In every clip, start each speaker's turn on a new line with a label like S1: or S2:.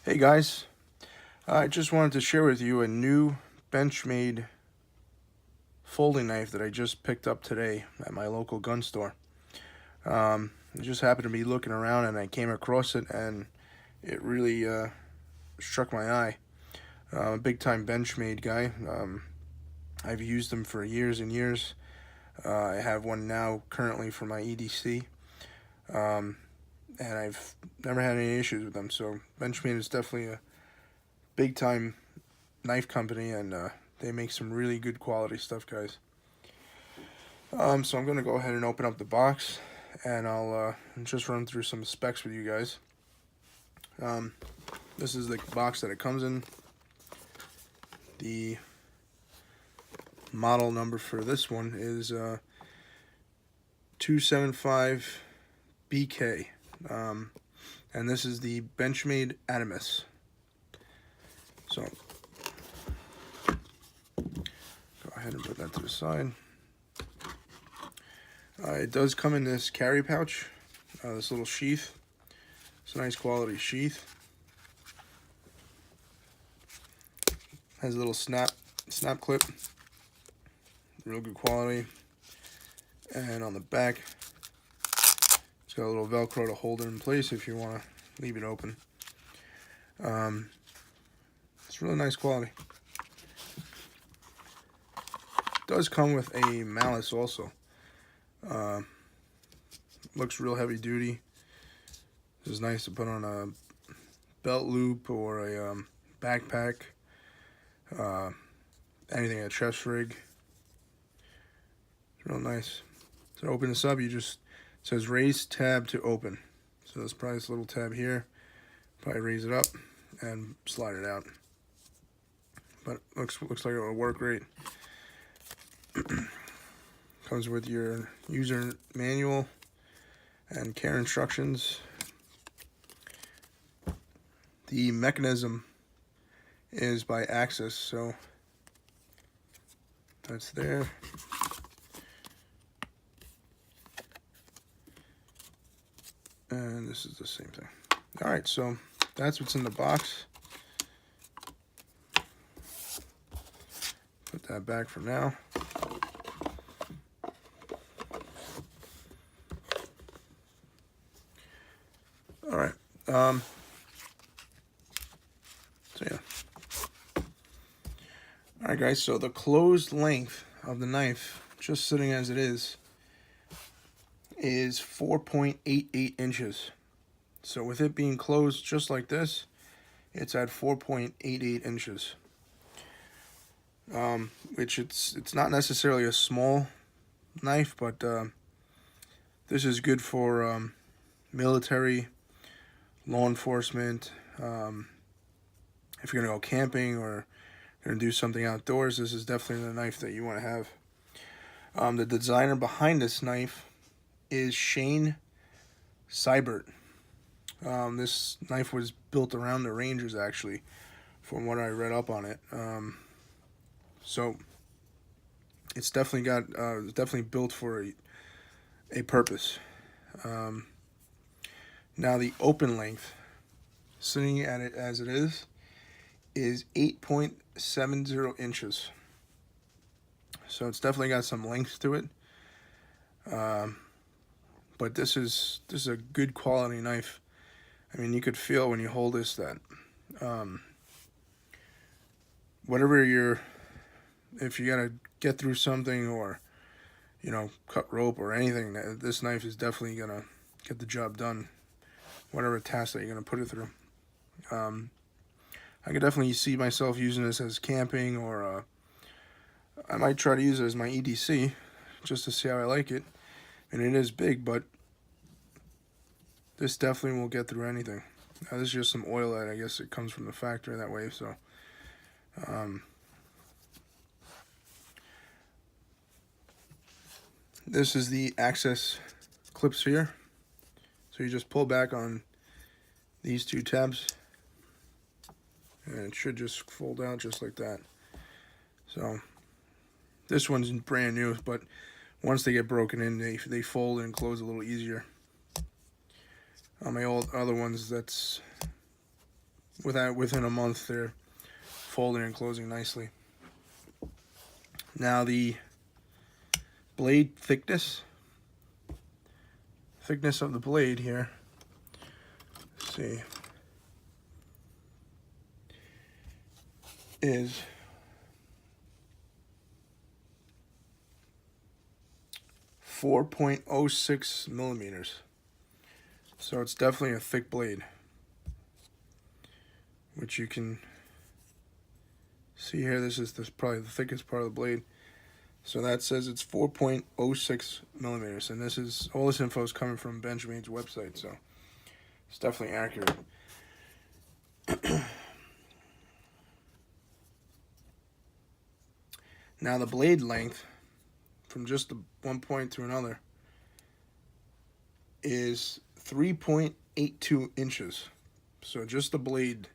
S1: Hey guys, I just wanted to share with you a new Benchmade folding knife that I just picked up today at my local gun store. I just happened to be looking around and I came across it, and it really struck my eye. I'm a big time Benchmade guy. I've used them for years and years. I have one now currently for my EDC, and I've never had any issues with them. So Benchmade is definitely a big time knife company, and they make some really good quality stuff, guys. So I'm gonna go ahead and open up the box, and I'll just run through some specs with you guys. This is the box that it comes in. The model number for this one is 275BK, and this is the Benchmade Adamas. So go ahead and put that to the side. It does come in this carry pouch, this little sheath. It's a nice quality sheath. Has a little snap clip, real good quality. And on the back, it's got a little Velcro to hold it in place if you want to leave it open. It's really nice quality. It does come with a mallet also. Looks real heavy duty. This is nice to put on a belt loop or a backpack, anything, a chest rig. It's real nice. So to open this up, it says raise tab to open. So there's probably this little tab here. Probably raise it up and slide it out. But looks like it will work great. Comes with your user manual and care instructions. The mechanism is by axis, so that's there. And this is the same thing. All right, so that's what's in the box. Put that back for now. All right. So yeah. All right, guys. So the closed length of the knife, just sitting as it is 4.88 inches. So with it being closed just like this, it's at 4.88 inches. Which it's not necessarily a small knife, but this is good for military, law enforcement. If you're gonna go camping or gonna do something outdoors, this is definitely the knife that you want to have. The designer behind this knife is Shane Seibert. This knife was built around the Rangers, actually, from what I read up on it. So it's definitely got it's definitely built for a purpose. Now the open length, sitting at it as it is 8.70 inches. So it's definitely got some length to it. But this is a good quality knife. I mean, you could feel when you hold this that whatever if you gotta get through something, or cut rope or anything, this knife is definitely gonna get the job done, whatever task that you're gonna put it through. I could definitely see myself using this as camping, or I might try to use it as my EDC just to see how I like it. And it is big, but this definitely will get through anything. Now, this is just some oil that I guess it comes from the factory that way. So this is the access clips here. So you just pull back on these two tabs, and it should just fold out just like that. So this one's brand new, but once they get broken in, they fold and close a little easier. On my other ones, that's within a month they're folding and closing nicely. Now the blade thickness of the blade here, let's see, is 4.06 millimeters. So it's definitely a thick blade, which you can see here. This is probably the thickest part of the blade. So that says it's 4.06 millimeters, and all this info is coming from Benchmade's website, so it's definitely accurate. Now the blade length from just one point to another is 3.82 inches. So just the blade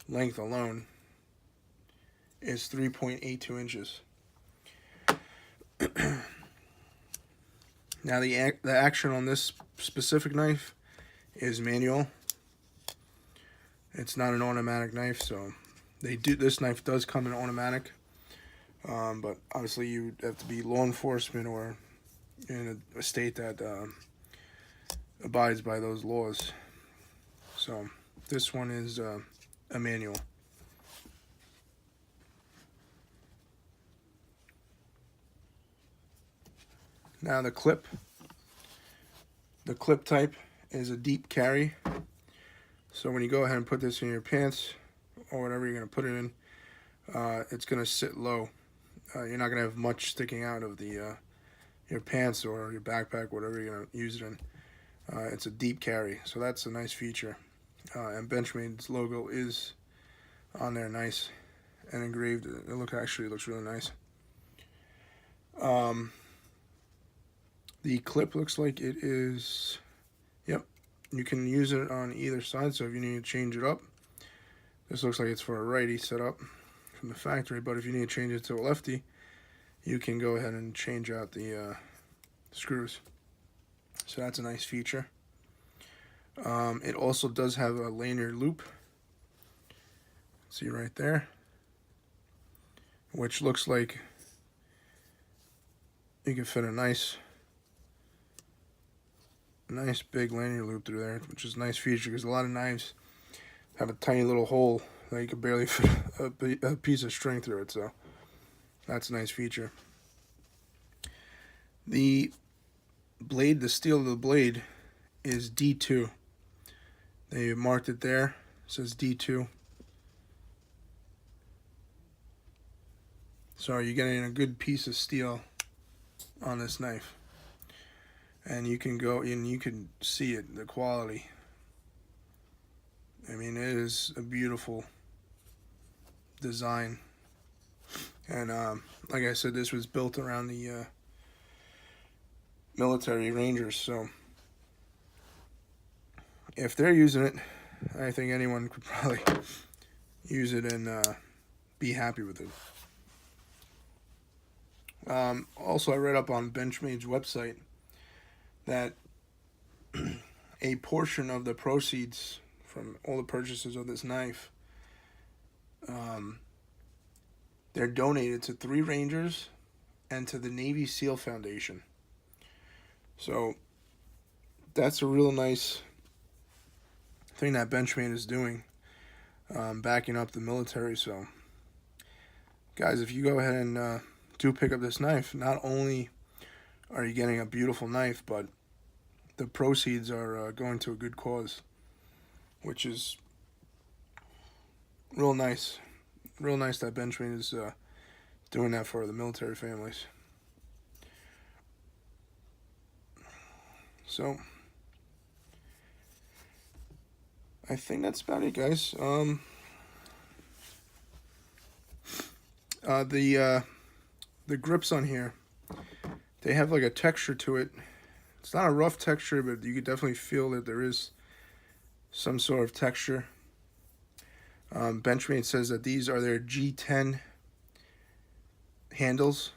S1: length alone is 3.82 inches. Now the action on this specific knife is manual. It's not an automatic knife, so this knife does come in automatic, but obviously you have to be law enforcement or in a state that abides by those laws. So this one is a manual. Now the clip type is a deep carry. So when you go ahead and put this in your pants or whatever you're going to put it in, it's going to sit low. You're not going to have much sticking out of your pants or your backpack, whatever you're going to use it in. It's a deep carry, so that's a nice feature. And Benchmade's logo is on there, nice and engraved. It actually looks really nice. The clip looks like it is, yep, you can use it on either side, so if you need to change it up, this looks like it's for a righty setup from the factory, but if you need to change it to a lefty, you can go ahead and change out the screws. So that's a nice feature. It also does have a lanyard loop, see right there, which looks like you can fit a nice big lanyard loop through there, which is a nice feature because a lot of knives have a tiny little hole that you can barely fit a piece of string through it, so that's a nice feature. The steel of the blade is D2. They marked it there, it says D2. So you're getting a good piece of steel on this knife. And you can go in, you can see it, the quality. I mean, it is a beautiful design. And like I said, this was built around the military rangers, so if they're using it, I think anyone could probably use it and be happy with it. Also, I read up on Benchmade's website that a portion of the proceeds from all the purchases of this knife, they're donated to 3 Rangers and to the Navy SEAL Foundation. So that's a real nice thing that Benchmade is doing, backing up the military. So guys, if you go ahead and do pick up this knife, not only are you getting a beautiful knife, but the proceeds are going to a good cause, which is real nice. Real nice that Benchmade is doing that for the military families. So I think that's about it, guys. The grips on here, they have like a texture to it. It's not a rough texture, but you could definitely feel that there is some sort of texture. Benchmade says that these are their G10 handles.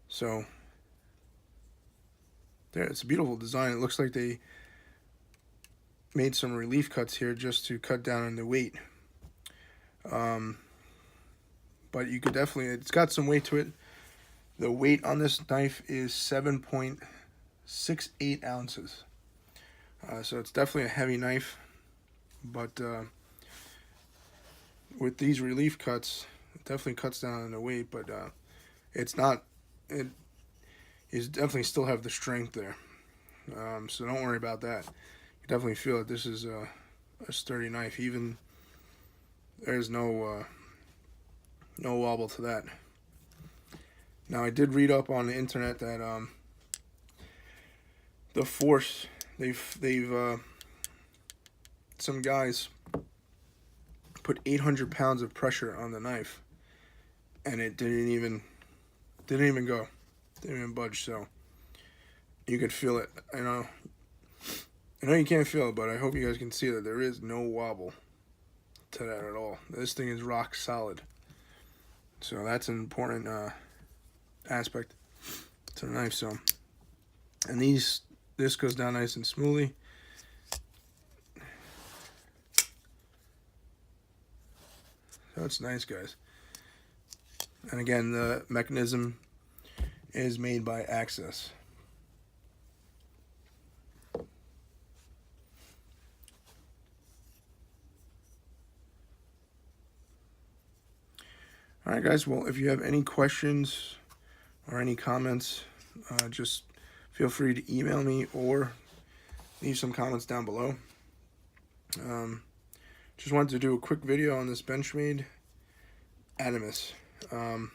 S1: So there, it's a beautiful design. It looks like they made some relief cuts here just to cut down on the weight. But you could definitely, it's got some weight to it. The weight on this knife is 7.68 ounces. So it's definitely a heavy knife, but with these relief cuts, it definitely cuts down on the weight, but it's not, it is definitely still have the strength there. So don't worry about that. You definitely feel that this is a sturdy knife. Even there's no wobble to that. Now I did read up on the internet that the force they've some guys put 800 pounds of pressure on the knife, and it didn't even go, didn't even budge. So you could feel it. I know you can't feel it, but I hope you guys can see that there is no wobble to that at all. This thing is rock solid. So that's an important aspect to the knife. So, and this goes down nice and smoothly. So it's nice, guys. And again, the mechanism is made by Access. All right, guys. Well, if you have any questions or any comments, just feel free to email me or leave some comments down below. Just wanted to do a quick video on this Benchmade Adamas. I'm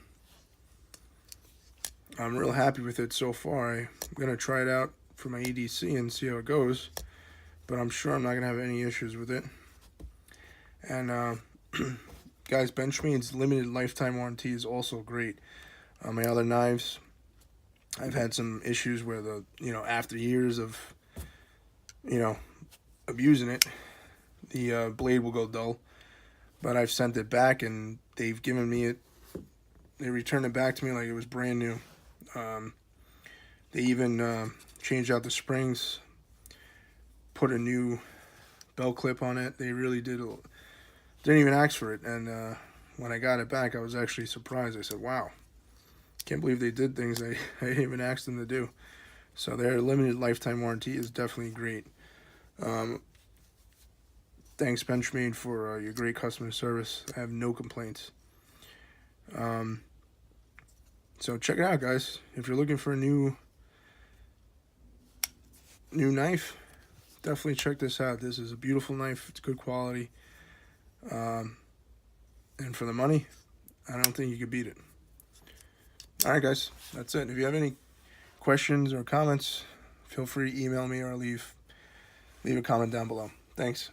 S1: real happy with it so far. I'm going to try it out for my EDC and see how it goes, but I'm sure I'm not going to have any issues with it. And guys, Benchmade's limited lifetime warranty is also great. My other knives, I've had some issues where after years of, abusing it, the blade will go dull. But I've sent it back and they've given me it. They returned it back to me like it was brand new. They even changed out the springs, put a new belt clip on it. They really didn't even ask for it. And when I got it back, I was actually surprised. I said, wow, can't believe they did things I didn't even ask them to do. So their limited lifetime warranty is definitely great. Thanks, Benchmade, for your great customer service. I have no complaints. So check it out, guys. If you're looking for a new knife, definitely check this out. This is a beautiful knife. It's good quality. And for the money, I don't think you could beat it. All right, guys. That's it. If you have any questions or comments, feel free to email me or leave a comment down below. Thanks.